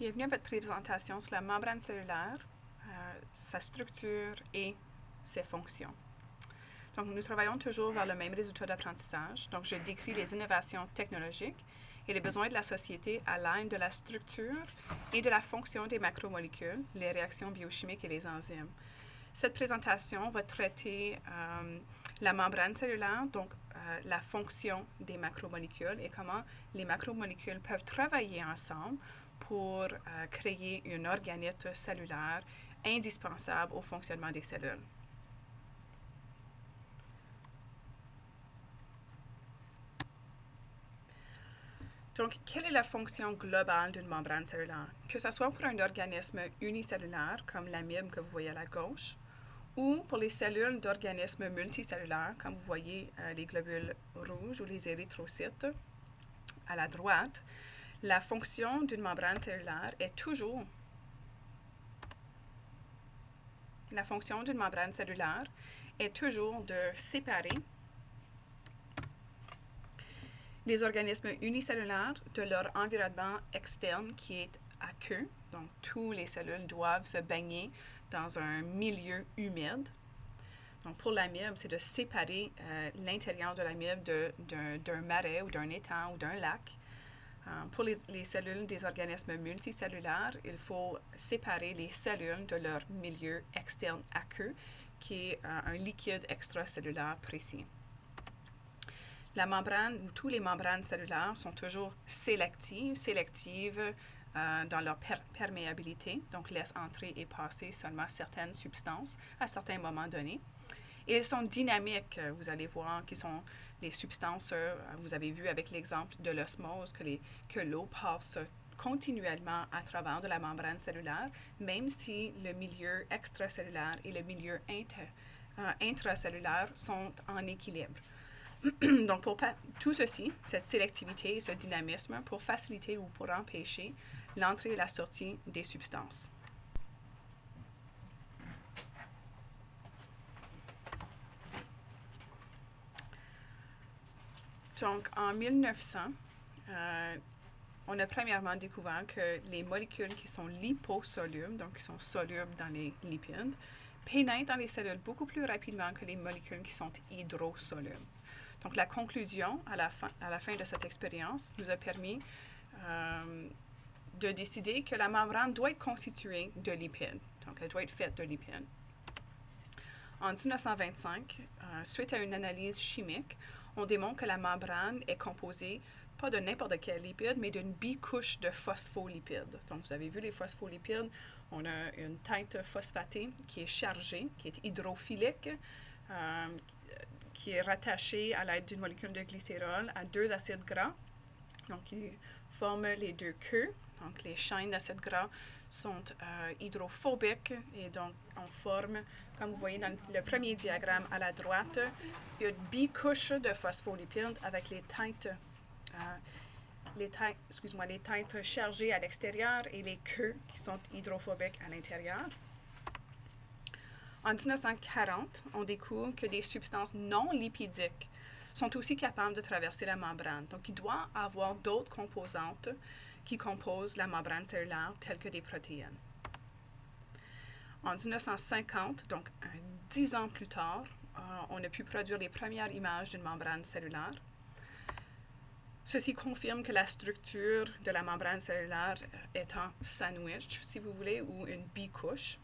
Bienvenue à votre présentation sur la membrane cellulaire, sa structure et ses fonctions. Donc, nous travaillons toujours vers le même résultat d'apprentissage. Donc, je décris les innovations technologiques et les besoins de la société à l'aide de la structure et de la fonction des macromolécules, les réactions biochimiques et les enzymes. Cette présentation va traiter la membrane cellulaire, donc la fonction des macromolécules et comment les macromolécules peuvent travailler ensemble pour créer un organisme cellulaire indispensable au fonctionnement des cellules. Donc, quelle est la fonction globale d'une membrane cellulaire? Que ce soit pour un organisme unicellulaire, comme l'amibe que vous voyez à la gauche, ou pour les cellules d'organismes multicellulaires, comme vous voyez les globules rouges ou les érythrocytes à la droite, la fonction d'une membrane cellulaire est toujours de séparer les organismes unicellulaires de leur environnement externe qui est aqueux. Donc, toutes les cellules doivent se baigner dans un milieu humide. Donc, pour l'amibe, c'est de séparer l'intérieur de l'amibe d'un marais ou d'un étang ou d'un lac. Pour les cellules des organismes multicellulaires, il faut séparer les cellules de leur milieu externe aqueux, qui est un liquide extracellulaire précis. La membrane, ou toutes les membranes cellulaires sont toujours sélectives dans leur perméabilité, donc laissent entrer et passer seulement certaines substances à certains moments donnés. Et elles sont dynamiques, vous allez voir, qui sont les substances, vous avez vu avec l'exemple de l'osmose, que l'eau passe continuellement à travers de la membrane cellulaire, même si le milieu extracellulaire et le milieu intracellulaire sont en équilibre. Donc, pour tout ceci, cette sélectivité et ce dynamisme, pour faciliter ou pour empêcher l'entrée et la sortie des substances. Donc, en 1900, on a premièrement découvert que les molécules qui sont liposolubles, donc qui sont solubles dans les lipides, pénètrent dans les cellules beaucoup plus rapidement que les molécules qui sont hydrosolubles. Donc, la conclusion à la fin de cette expérience nous a permis de décider que la membrane doit être constituée de lipides. Donc, elle doit être faite de lipides. En 1925, suite à une analyse chimique, on démontre que la membrane est composée pas de n'importe quel lipide, mais d'une bicouche de phospholipides. Donc, vous avez vu les phospholipides, on a une tête phosphatée qui est chargée, qui est hydrophilique, qui est rattachée à l'aide d'une molécule de glycérol à deux acides gras, donc qui forment les deux queues. Donc, les chaînes d'acides gras sont hydrophobiques et donc on forme, comme vous voyez dans le premier diagramme à la droite, il y a une bicouche de phospholipides avec les têtes chargées à l'extérieur et les queues qui sont hydrophobiques à l'intérieur. En 1940, on découvre que des substances non lipidiques sont aussi capables de traverser la membrane. Donc, il doit y avoir d'autres composantes qui composent la membrane cellulaire, telles que des protéines. En 1950, donc 10 ans plus tard, on a pu produire les premières images d'une membrane cellulaire. Ceci confirme que la structure de la membrane cellulaire est en sandwich, si vous voulez, ou une bicouche.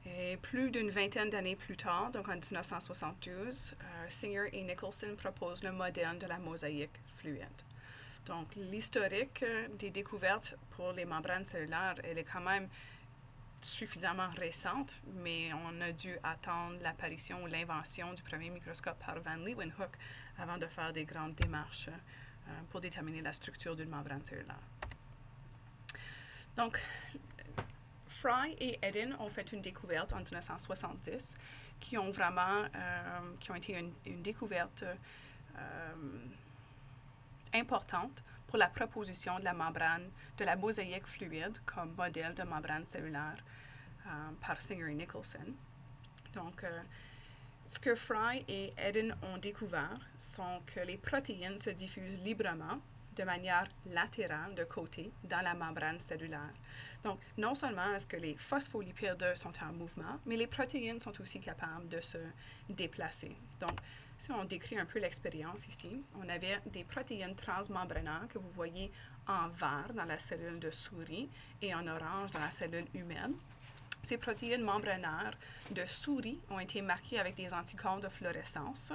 Et plus d'une vingtaine d'années plus tard, donc en 1972, Singer et Nicholson proposent le modèle de la mosaïque fluide. Donc, l'historique des découvertes pour les membranes cellulaires, elle est quand même suffisamment récente, mais on a dû attendre l'apparition ou l'invention du premier microscope par Van Leeuwenhoek avant de faire des grandes démarches pour déterminer la structure d'une membrane cellulaire. Donc, Fry et Eden ont fait une découverte en 1970 qui ont été une découverte importante pour la proposition de la membrane, de la mosaïque fluide comme modèle de membrane cellulaire par Singer et Nicholson. Donc, ce que Fry et Eden ont découvert sont que les protéines se diffusent librement de manière latérale, de côté, dans la membrane cellulaire. Donc, non seulement est-ce que les phospholipides sont en mouvement, mais les protéines sont aussi capables de se déplacer. Donc, si on décrit un peu l'expérience ici, on avait des protéines transmembranaires que vous voyez en vert dans la cellule de souris et en orange dans la cellule humaine. Ces protéines membranaires de souris ont été marquées avec des anticorps de fluorescence.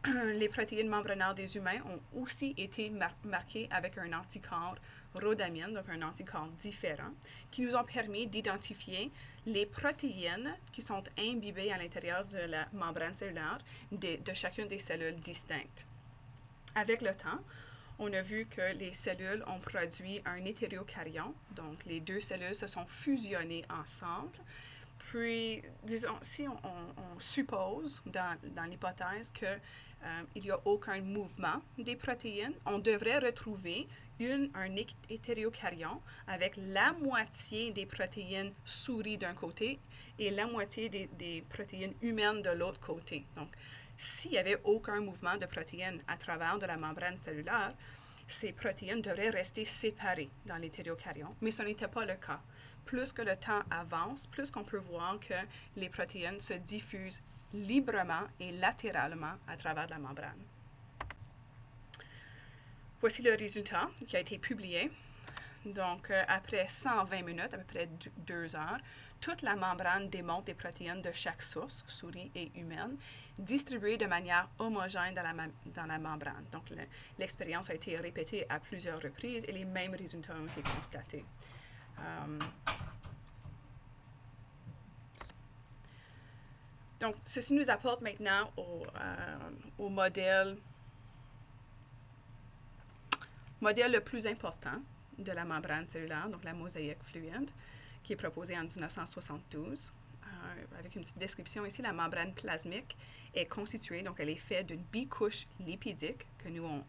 Les protéines membranaires des humains ont aussi été marquées avec un anticorps rhodamine, donc un anticorps différent, qui nous ont permis d'identifier les protéines qui sont imbibées à l'intérieur de la membrane cellulaire de chacune des cellules distinctes. Avec le temps, on a vu que les cellules ont produit un hétérokaryon, donc les deux cellules se sont fusionnées ensemble. Puis, disons, si on suppose dans l'hypothèse qu'il n'y a aucun mouvement des protéines, on devrait retrouver un hétérokaryon avec la moitié des protéines souris d'un côté et la moitié des protéines humaines de l'autre côté. Donc, s'il n'y avait aucun mouvement de protéines à travers de la membrane cellulaire, ces protéines devraient rester séparées dans l'hétérokaryon, mais ce n'était pas le cas. Plus que le temps avance, plus qu'on peut voir que les protéines se diffusent librement et latéralement à travers la membrane. Voici le résultat qui a été publié. Donc, après 120 minutes, à peu près 2 heures, toute la membrane démontre des protéines de chaque source, souris et humaine, distribuées de manière homogène dans la membrane. Donc, l'expérience a été répétée à plusieurs reprises et les mêmes résultats ont été constatés. Donc, ceci nous apporte maintenant au modèle le plus important de la membrane cellulaire, donc la mosaïque fluide, qui est proposée en 1972. Avec une petite description ici, la membrane plasmique est constituée, donc elle est faite d'une bicouche lipidique que nous, on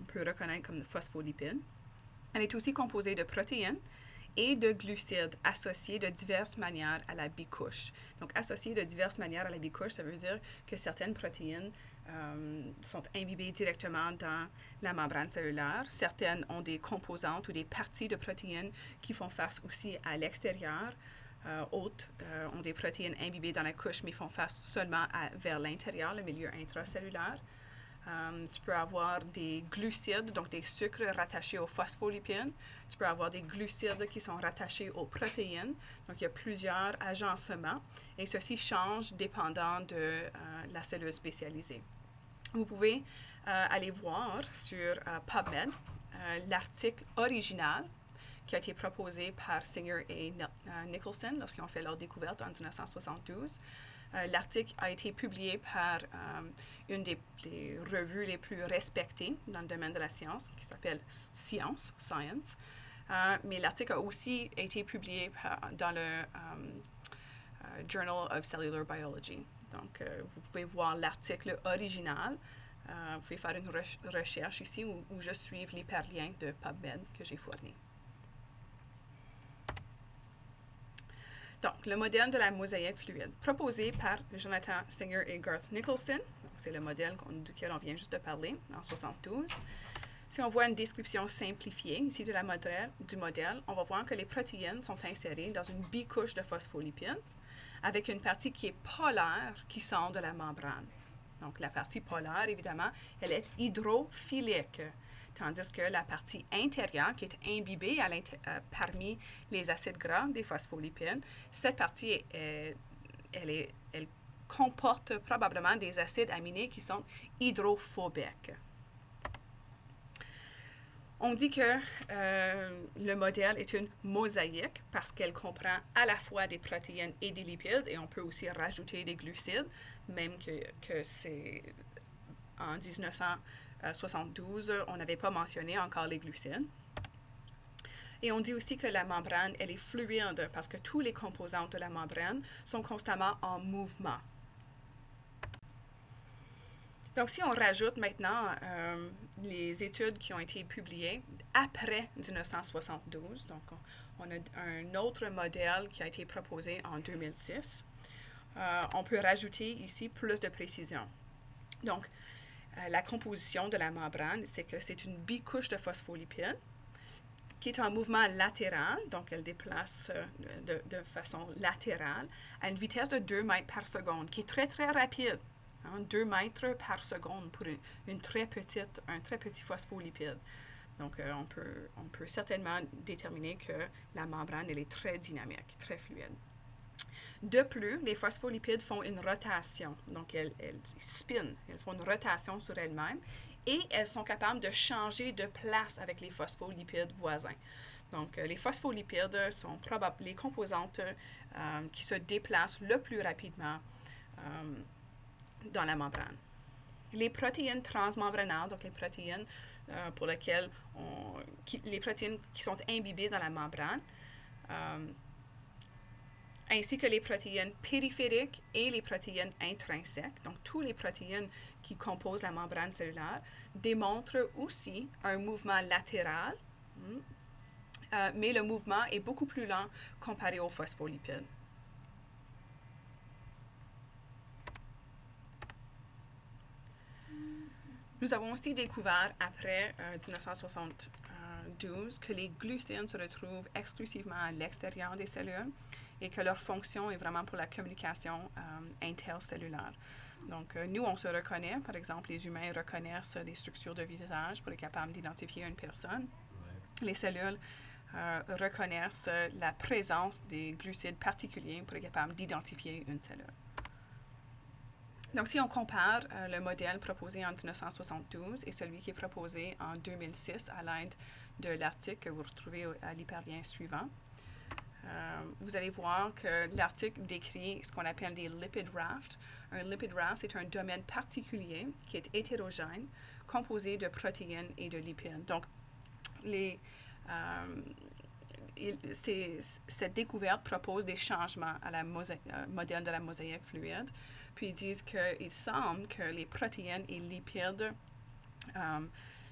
peut reconnaître comme phospholipides. Elle est aussi composée de protéines et de glucides associés de diverses manières à la bicouche. Donc, associés de diverses manières à la bicouche, ça veut dire que certaines protéines sont imbibées directement dans la membrane cellulaire. Certaines ont des composantes ou des parties de protéines qui font face aussi à l'extérieur. Autres ont des protéines imbibées dans la couche, mais font face seulement vers l'intérieur, le milieu intracellulaire. Tu peux avoir des glucides, donc des sucres rattachés aux phospholipides. Tu peux avoir des glucides qui sont rattachés aux protéines. Donc, il y a plusieurs agencements et ceci change dépendant de la cellule spécialisée. Vous pouvez aller voir sur PubMed l'article original qui a été proposé par Singer et Nicholson lorsqu'ils ont fait leur découverte en 1972. L'article a été publié par une des revues les plus respectées dans le domaine de la science, qui s'appelle Science, mais l'article a aussi été publié dans le Journal of Cellular Biology. Donc, vous pouvez voir l'article original. Vous pouvez faire une recherche ici où je suis l'hyperlien de PubMed que j'ai fourni. Donc, le modèle de la mosaïque fluide, proposé par Jonathan Singer et Garth Nicholson. C'est le modèle duquel on vient juste de parler, en 1972. Si on voit une description simplifiée ici du modèle, on va voir que les protéines sont insérées dans une bicouche de phospholipides avec une partie qui est polaire qui sort de la membrane. Donc, la partie polaire, évidemment, elle est hydrophilique. Tandis que la partie intérieure, qui est imbibée parmi les acides gras des phospholipides, cette partie, elle comporte probablement des acides aminés qui sont hydrophobiques. On dit que le modèle est une mosaïque parce qu'elle comprend à la fois des protéines et des lipides, et on peut aussi rajouter des glucides, même que c'est en 1972, on n'avait pas mentionné encore les glucides. Et on dit aussi que la membrane, elle est fluide parce que tous les composantes de la membrane sont constamment en mouvement. Donc, si on rajoute maintenant les études qui ont été publiées après 1972, donc on a un autre modèle qui a été proposé en 2006, on peut rajouter ici plus de précision. Donc, la composition de la membrane, c'est que c'est une bicouche de phospholipides qui est en mouvement latéral, donc elle déplace de façon latérale à une vitesse de 2 mètres par seconde, qui est très, très rapide. 2 mètres par seconde pour un très petit phospholipide. Donc, on peut certainement déterminer que la membrane, elle est très dynamique, très fluide. De plus, les phospholipides font une rotation. Donc, elles spinent, elles font une rotation sur elles-mêmes et elles sont capables de changer de place avec les phospholipides voisins. Donc, les phospholipides sont les composantes qui se déplacent le plus rapidement dans la membrane. Les protéines transmembranales, donc les protéines pour lesquelles les protéines qui sont imbibées dans la membrane, ainsi que les protéines périphériques et les protéines intrinsèques, donc toutes les protéines qui composent la membrane cellulaire, démontrent aussi un mouvement latéral, mais le mouvement est beaucoup plus lent comparé aux phospholipides. Nous avons aussi découvert, après 1972, que les glucides se retrouvent exclusivement à l'extérieur des cellules et que leur fonction est vraiment pour la communication intercellulaire. Donc, nous, on se reconnaît, par exemple, les humains reconnaissent des structures de visage pour être capables d'identifier une personne. Ouais. Les cellules reconnaissent la présence des glucides particuliers pour être capables d'identifier une cellule. Donc, si on compare le modèle proposé en 1972 et celui qui est proposé en 2006 à l'aide de l'article que vous retrouvez à l'hyperlien suivant, vous allez voir que l'article décrit ce qu'on appelle des lipid rafts. Un lipid raft, c'est un domaine particulier qui est hétérogène, composé de protéines et de lipides. Donc, cette découverte propose des changements à la modèle de la mosaïque fluide. Puis ils disent qu'il semble que les protéines et lipides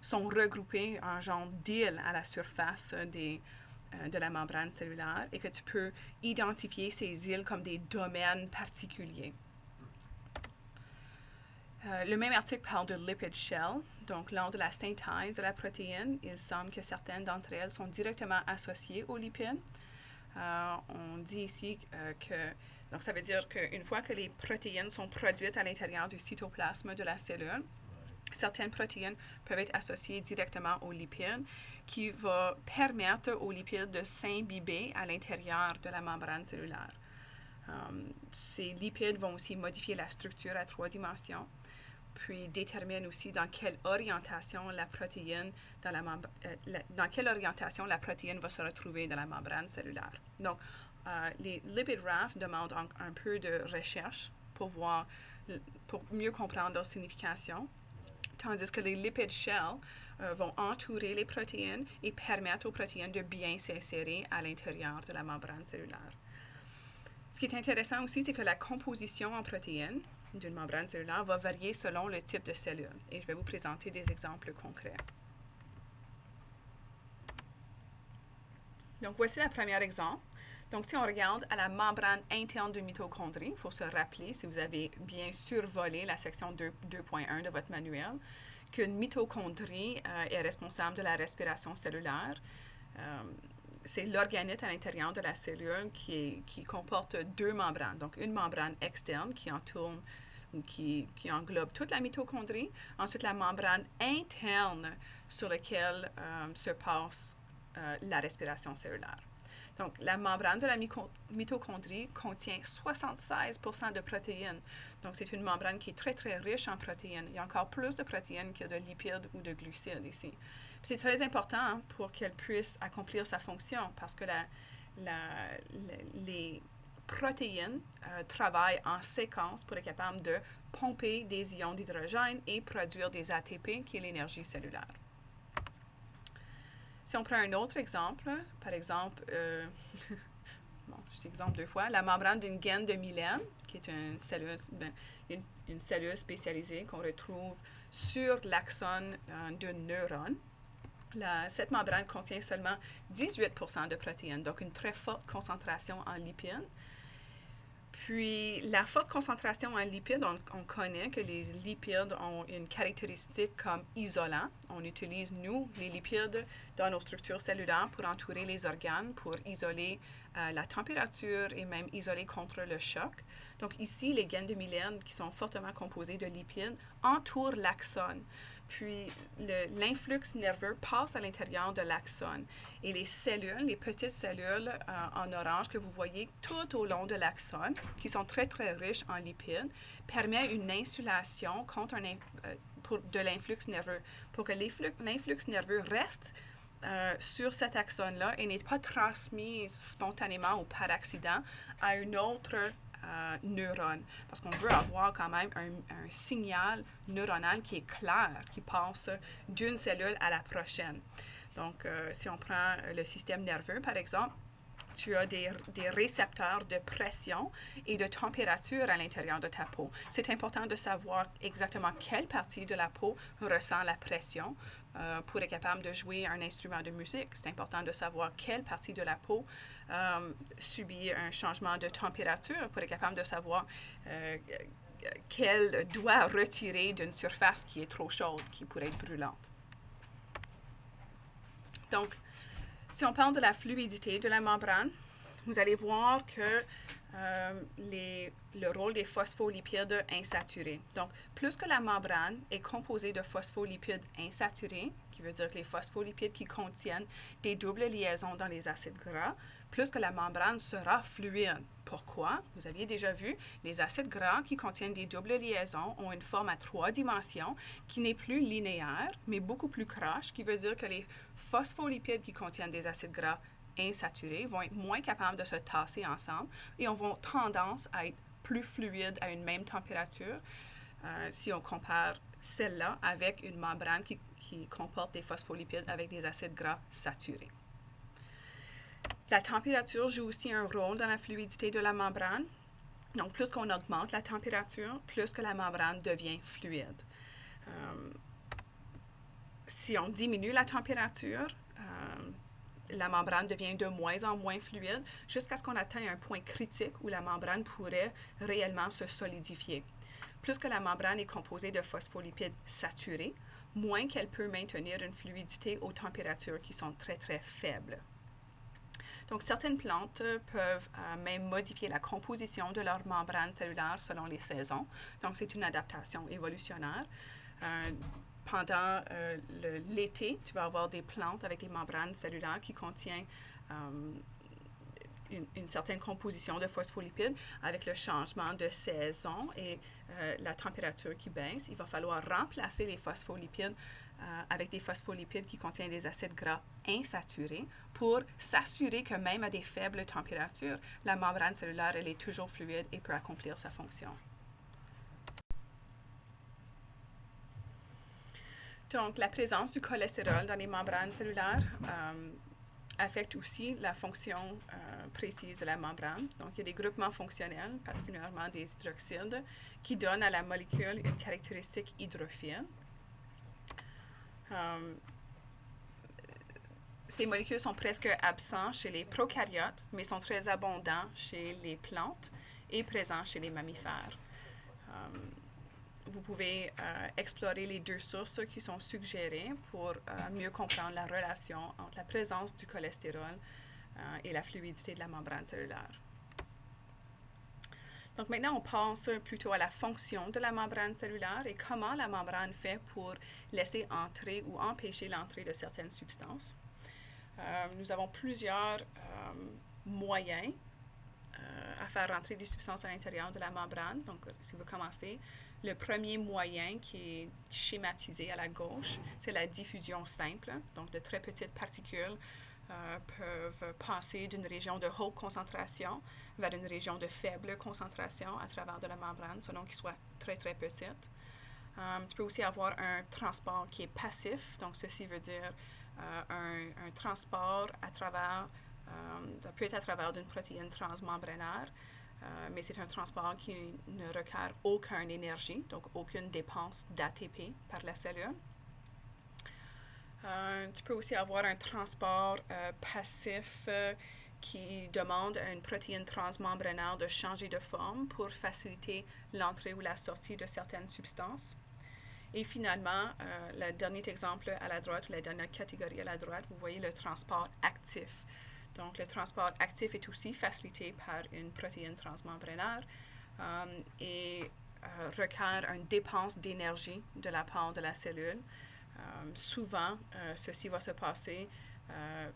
sont regroupés en genre d'îles à la surface de la membrane cellulaire et que tu peux identifier ces îles comme des domaines particuliers. Le même article parle de lipid shell. Donc, lors de la synthèse de la protéine, il semble que certaines d'entre elles sont directement associées aux lipides. On dit ici donc ça veut dire qu'une fois que les protéines sont produites à l'intérieur du cytoplasme de la cellule, certaines protéines peuvent être associées directement aux lipides, qui va permettre aux lipides de s'imbiber à l'intérieur de la membrane cellulaire. Ces lipides vont aussi modifier la structure à 3 dimensions, puis déterminent aussi dans quelle orientation la protéine va se retrouver dans la membrane cellulaire. Donc, les lipid rafts demandent un peu de recherche pour mieux comprendre leur signification, tandis que les lipid shells vont entourer les protéines et permettre aux protéines de bien s'insérer à l'intérieur de la membrane cellulaire. Ce qui est intéressant aussi, c'est que la composition en protéines d'une membrane cellulaire va varier selon le type de cellule. Et je vais vous présenter des exemples concrets. Donc, voici le premier exemple. Donc, si on regarde à la membrane interne de mitochondrie, il faut se rappeler, si vous avez bien survolé la section 2.1 de votre manuel, qu'une mitochondrie est responsable de la respiration cellulaire. C'est l'organite à l'intérieur de la cellule qui comporte 2 membranes. Donc, une membrane externe qui entoure ou qui englobe toute la mitochondrie. Ensuite, la membrane interne sur laquelle se passe la respiration cellulaire. Donc, la membrane de la mitochondrie contient 76% de protéines. Donc, c'est une membrane qui est très, très riche en protéines. Il y a encore plus de protéines que de lipides ou de glucides ici. C'est très important pour qu'elle puisse accomplir sa fonction parce que les protéines travaillent en séquence pour être capables de pomper des ions d'hydrogène et produire des ATP, qui est l'énergie cellulaire. Si on prend un autre exemple, par exemple, je dis exemple 2 fois, la membrane d'une gaine de Mylène, qui est une cellule spécialisée qu'on retrouve sur l'axone d'un neurone. Cette membrane contient seulement 18% de protéines, donc une très forte concentration en lipides. Puis, la forte concentration en lipides, on connaît que les lipides ont une caractéristique comme isolant. On utilise, nous, les lipides dans nos structures cellulaires pour entourer les organes, pour isoler la température et même isoler contre le choc. Donc ici, les gaines de Mylène, qui sont fortement composées de lipides, entourent l'axone. Puis l'influx nerveux passe à l'intérieur de l'axone. Et les cellules, les petites cellules en orange que vous voyez tout au long de l'axone, qui sont très, très riches en lipides, permettent une insulation contre de l'influx nerveux. Pour que l'influx nerveux reste sur cet axone-là et n'est pas transmis spontanément ou par accident à une autre neurone. Parce qu'on veut avoir quand même un signal neuronal qui est clair, qui passe d'une cellule à la prochaine. Donc, si on prend le système nerveux, par exemple, tu as des récepteurs de pression et de température à l'intérieur de ta peau. C'est important de savoir exactement quelle partie de la peau ressent la pression pour être capable de jouer un instrument de musique. C'est important de savoir quelle partie de la peau subit un changement de température pour être capable de savoir quelle doit retirer d'une surface qui est trop chaude, qui pourrait être brûlante. Donc, si on parle de la fluidité de la membrane, vous allez voir que le rôle des phospholipides insaturés. Donc, plus que la membrane est composée de phospholipides insaturés, qui veut dire que les phospholipides qui contiennent des doubles liaisons dans les acides gras, plus que la membrane sera fluide. Pourquoi? Vous aviez déjà vu, les acides gras qui contiennent des doubles liaisons ont une forme à 3 dimensions qui n'est plus linéaire, mais beaucoup plus croche, qui veut dire que les phospholipides qui contiennent des acides gras insaturés vont être moins capables de se tasser ensemble et ont tendance à être plus fluides à une même température si on compare celle-là avec une membrane qui comporte des phospholipides avec des acides gras saturés. La température joue aussi un rôle dans la fluidité de la membrane. Donc, plus qu'on augmente la température, plus que la membrane devient fluide. Si on diminue la température, la membrane devient de moins en moins fluide jusqu'à ce qu'on atteigne un point critique où la membrane pourrait réellement se solidifier. Plus que la membrane est composée de phospholipides saturés, moins qu'elle peut maintenir une fluidité aux températures qui sont très, très faibles. Donc, certaines plantes peuvent même modifier la composition de leur membrane cellulaire selon les saisons. Donc, c'est une adaptation évolutionnaire. Pendant l'été, tu vas avoir des plantes avec des membranes cellulaires qui contiennent une certaine composition de phospholipides. Avec le changement de saison et la température qui baisse, il va falloir remplacer les phospholipides avec des phospholipides qui contiennent des acides gras insaturés pour s'assurer que même à des faibles températures, la membrane cellulaire elle est toujours fluide et peut accomplir sa fonction. Donc, la présence du cholestérol dans les membranes cellulaires affecte aussi la fonction précise de la membrane. Donc, il y a des groupements fonctionnels, particulièrement des hydroxydes, qui donnent à la molécule une caractéristique hydrophile. Ces molécules sont presque absents chez les prokaryotes, mais sont très abondants chez les plantes et présents chez les mammifères. Vous pouvez explorer les deux sources qui sont suggérées pour mieux comprendre la relation entre la présence du cholestérol et la fluidité de la membrane cellulaire. Donc maintenant, on pense plutôt à la fonction de la membrane cellulaire et comment la membrane fait pour laisser entrer ou empêcher l'entrée de certaines substances. Nous avons plusieurs moyens à faire rentrer des substances à l'intérieur de la membrane. Donc, si vous commencez, le premier moyen qui est schématisé à la gauche, c'est la diffusion simple. Donc, de très petites particules peuvent passer d'une région de haute concentration vers une région de faible concentration à travers de la membrane, selon qu'elle soit très, très petite. Tu peux aussi avoir un transport qui est passif. Donc, ceci veut dire un transport à travers, ça peut être à travers d'une protéine transmembranaire, mais c'est un transport qui ne requiert aucune énergie, donc aucune dépense d'ATP par la cellule. Tu peux aussi avoir un transport passif qui demande à une protéine transmembranaire de changer de forme pour faciliter l'entrée ou la sortie de certaines substances. Et finalement, le dernier exemple à la droite, ou la dernière catégorie à la droite, vous voyez le transport actif. Donc, le transport actif est aussi facilité par une protéine transmembranaire et requiert une dépense d'énergie de la part de la cellule. Souvent, ceci va se passer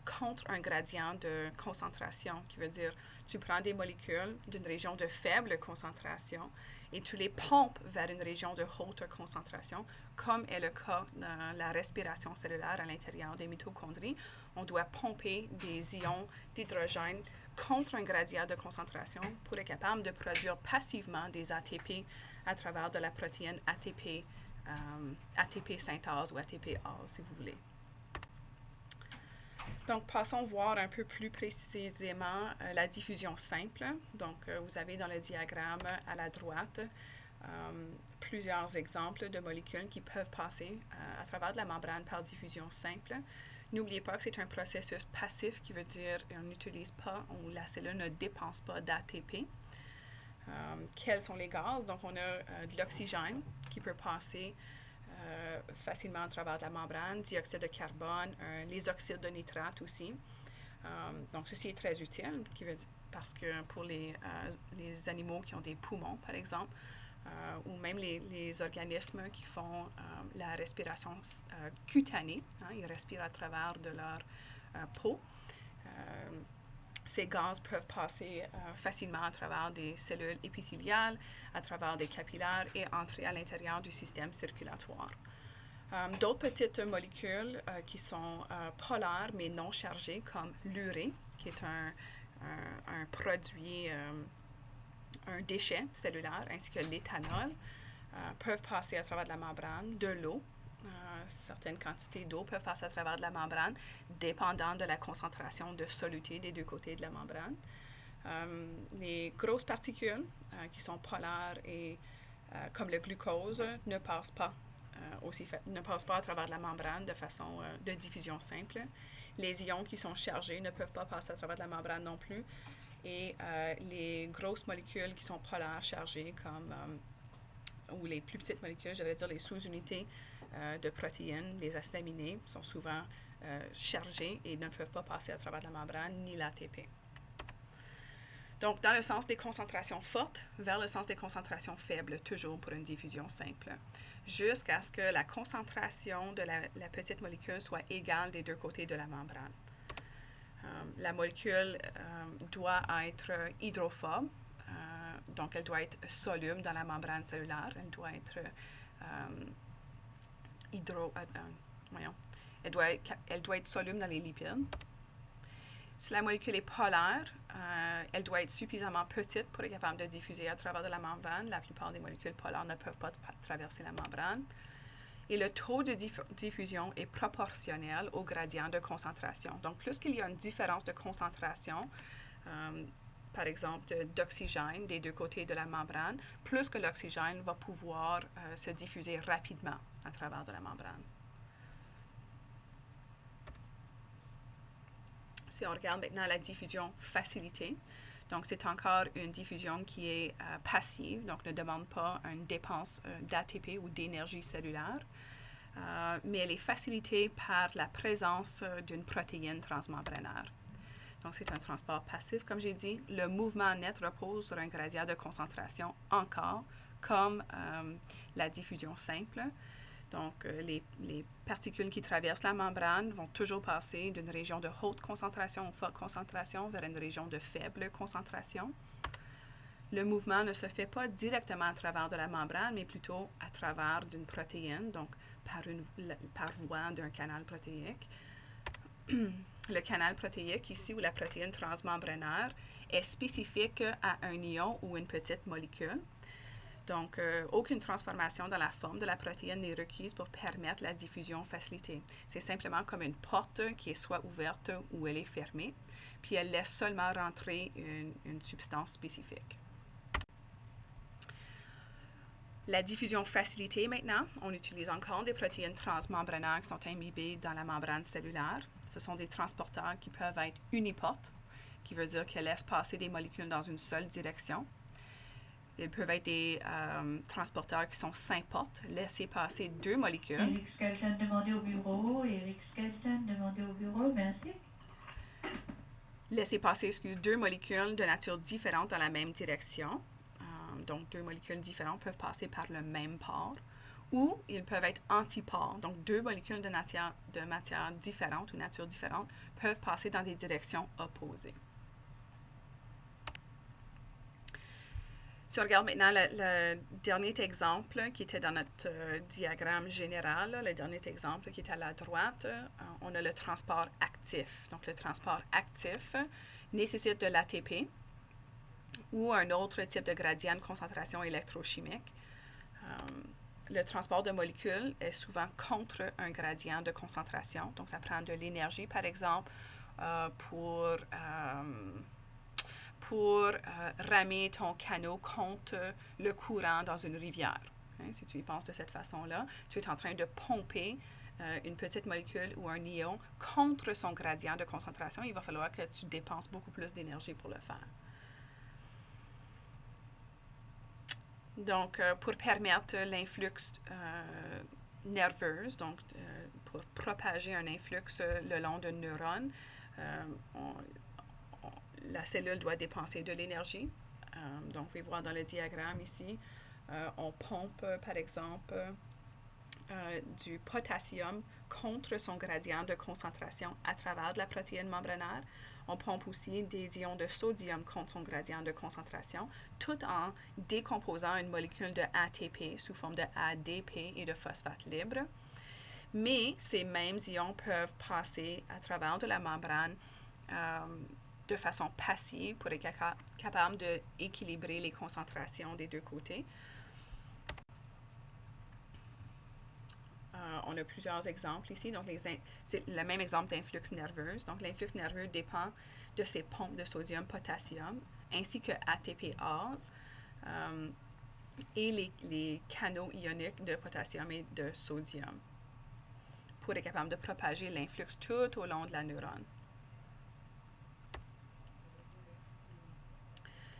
contre un gradient de concentration, qui veut dire tu prends des molécules d'une région de faible concentration et tu les pompes vers une région de haute concentration, comme est le cas dans la respiration cellulaire à l'intérieur des mitochondries. On doit pomper des ions d'hydrogène contre un gradient de concentration pour être capable de produire passivement des ATP à travers de la protéine ATP, ATP synthase ou ATPase, si vous voulez. Donc, passons voir un peu plus précisément la diffusion simple. Donc, vous avez dans le diagramme à la droite plusieurs exemples de molécules qui peuvent passer à travers de la membrane par diffusion simple. N'oubliez pas que c'est un processus passif qui veut dire qu'on n'utilise pas ou la cellule ne dépense pas d'ATP. Quels sont les gaz? Donc, on a de l'oxygène qui peut passer facilement à travers la membrane, dioxyde de carbone, les oxydes de nitrate aussi. Donc, ceci est très utile parce que pour les animaux qui ont des poumons, par exemple, ou même les organismes qui font la respiration cutanée, ils respirent à travers de leur peau. Ces gaz peuvent passer facilement à travers des cellules épithéliales, à travers des capillaires et entrer à l'intérieur du système circulatoire. D'autres petites molécules qui sont polaires mais non chargées, comme l'urée, qui est un produit, un déchet cellulaire, ainsi que l'éthanol, peuvent passer à travers de la membrane, de l'eau. Certaines quantités d'eau peuvent passer à travers de la membrane, dépendant de la concentration de soluté des deux côtés de la membrane. Les grosses particules qui sont polaires et comme le glucose ne passent pas à travers de la membrane de façon de diffusion simple. Les ions qui sont chargés ne peuvent pas passer à travers de la membrane non plus. Et les grosses molécules qui sont polaires chargées, ou les plus petites molécules, je devrais dire les sous-unités de protéines, les acides aminés, sont souvent chargés et ne peuvent pas passer à travers la membrane ni l'ATP. Donc, dans le sens des concentrations fortes vers le sens des concentrations faibles, toujours pour une diffusion simple, jusqu'à ce que la concentration de la petite molécule soit égale des deux côtés de la membrane. La molécule doit être hydrophobe, donc elle doit être soluble dans la membrane cellulaire, elle doit être elle doit être soluble dans les lipides. Si la molécule est polaire, elle doit être suffisamment petite pour être capable de diffuser à travers de la membrane. La plupart des molécules polaires ne peuvent pas traverser la membrane. Et le taux de diffusion est proportionnel au gradient de concentration. Donc, plus qu'il y a une différence de concentration, par exemple d'oxygène des deux côtés de la membrane, plus que l'oxygène va pouvoir se diffuser rapidement à travers de la membrane. Si on regarde maintenant la diffusion facilitée, donc c'est encore une diffusion qui est passive, donc ne demande pas une dépense d'ATP ou d'énergie cellulaire, mais elle est facilitée par la présence d'une protéine transmembranaire. Donc c'est un transport passif, comme j'ai dit. Le mouvement net repose sur un gradient de concentration encore, comme la diffusion simple. Donc, les particules qui traversent la membrane vont toujours passer d'une région de haute concentration ou forte concentration vers une région de faible concentration. Le mouvement ne se fait pas directement à travers de la membrane, mais plutôt à travers d'une protéine, donc par voie d'un canal protéique. Le canal protéique, ici, ou la protéine transmembranaire, est spécifique à un ion ou une petite molécule. Donc, aucune transformation dans la forme de la protéine n'est requise pour permettre la diffusion facilitée. C'est simplement comme une porte qui est soit ouverte ou elle est fermée, puis elle laisse seulement rentrer une substance spécifique. La diffusion facilitée maintenant, on utilise encore des protéines transmembranaires qui sont imbibées dans la membrane cellulaire. Ce sont des transporteurs qui peuvent être uniportes, qui veut dire qu'elles laissent passer des molécules dans une seule direction. Ils peuvent être des transporteurs qui sont symportes, laisser passer deux molécules. Eric Skelton demandé au bureau. Eric Skelton demandé au bureau. Merci. Laisser passer, deux molécules de nature différente dans la même direction. Donc, deux molécules différentes peuvent passer par le même pore. Ou ils peuvent être antipores. Donc, deux molécules de matière différente ou nature différente peuvent passer dans des directions opposées. Si on regarde maintenant le dernier exemple qui était dans notre diagramme général, là, le dernier exemple qui est à la droite, on a le transport actif. Donc, le transport actif nécessite de l'ATP ou un autre type de gradient de concentration électrochimique. Le transport de molécules est souvent contre un gradient de concentration. Donc, ça prend de l'énergie, par exemple, pour ramer ton canot contre le courant dans une rivière. Hein, si tu y penses de cette façon-là, tu es en train de pomper une petite molécule ou un ion contre son gradient de concentration. Il va falloir que tu dépenses beaucoup plus d'énergie pour le faire. Donc, pour permettre l'influx nerveux, donc pour propager un influx le long d'un neurone, la cellule doit dépenser de l'énergie. Donc, vous pouvez voir dans le diagramme ici, on pompe, par exemple, du potassium contre son gradient de concentration à travers de la protéine membranaire. On pompe aussi des ions de sodium contre son gradient de concentration, tout en décomposant une molécule de ATP sous forme de ADP et de phosphate libre. Mais ces mêmes ions peuvent passer à travers de la membrane de façon passive pour être capable d'équilibrer les concentrations des deux côtés. On a plusieurs exemples ici. Donc, c'est le même exemple d'influx nerveux. Donc, l'influx nerveux dépend de ces pompes de sodium-potassium, ainsi que ATPase et les canaux ioniques de potassium et de sodium pour être capable de propager l'influx tout au long de la neurone.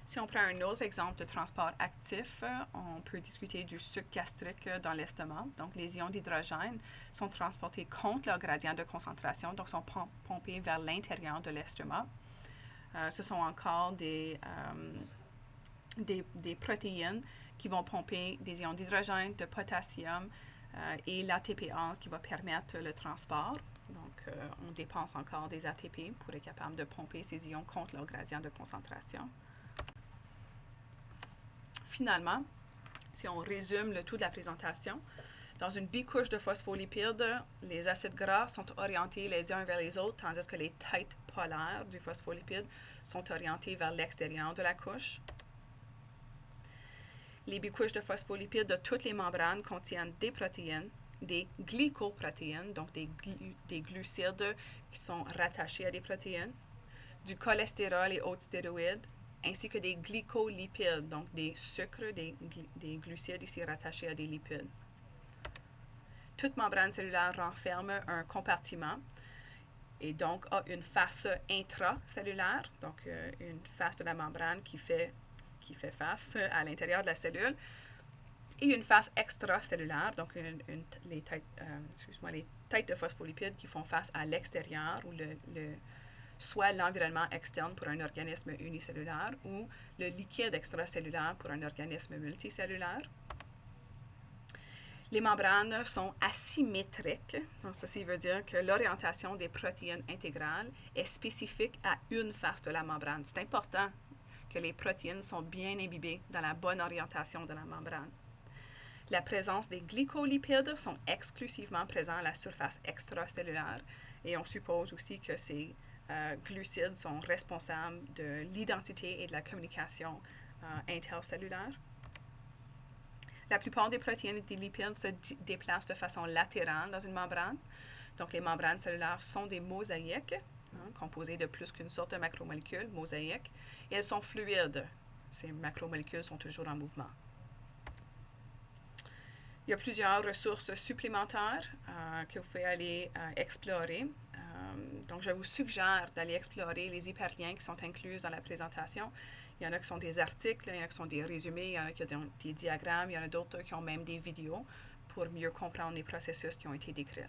Si on prend un autre exemple de transport actif, on peut discuter du sucre gastrique dans l'estomac. Donc, les ions d'hydrogène sont transportés contre leur gradient de concentration, donc sont pompés vers l'intérieur de l'estomac. Ce sont encore des protéines qui vont pomper des ions d'hydrogène, de potassium et l'ATPase qui va permettre le transport. Donc, on dépense encore des ATP pour être capable de pomper ces ions contre leur gradient de concentration. Finalement, si on résume le tout de la présentation, dans une bicouche de phospholipides, les acides gras sont orientés les uns vers les autres, tandis que les têtes polaires du phospholipide sont orientées vers l'extérieur de la couche. Les bicouches de phospholipides de toutes les membranes contiennent des protéines, des glycoprotéines, donc des glucides qui sont rattachés à des protéines, du cholestérol et autres stéroïdes, ainsi que des glycolipides, donc des sucres, des glucides ici rattachés à des lipides. Toute membrane cellulaire renferme un compartiment et donc a une face intracellulaire, donc une face de la membrane qui fait face à l'intérieur de la cellule, et une face extracellulaire, donc les têtes de phospholipides qui font face à l'extérieur ou soit l'environnement externe pour un organisme unicellulaire ou le liquide extracellulaire pour un organisme multicellulaire. Les membranes sont asymétriques, donc ceci veut dire que l'orientation des protéines intégrales est spécifique à une face de la membrane. C'est important que les protéines sont bien imbibées dans la bonne orientation de la membrane. La présence des glycolipides sont exclusivement présents à la surface extracellulaire et on suppose aussi que ces glucides sont responsables de l'identité et de la communication intercellulaire. La plupart des protéines et des lipides se déplacent de façon latérale dans une membrane. Donc, les membranes cellulaires sont des mosaïques, composées de plus qu'une sorte de macromolécules, mosaïques, et elles sont fluides. Ces macromolécules sont toujours en mouvement. Il y a plusieurs ressources supplémentaires que vous pouvez aller explorer. Donc, je vous suggère d'aller explorer les hyperliens qui sont inclus dans la présentation. Il y en a qui sont des articles, il y en a qui sont des résumés, il y en a qui ont des diagrammes, il y en a d'autres qui ont même des vidéos pour mieux comprendre les processus qui ont été décrits.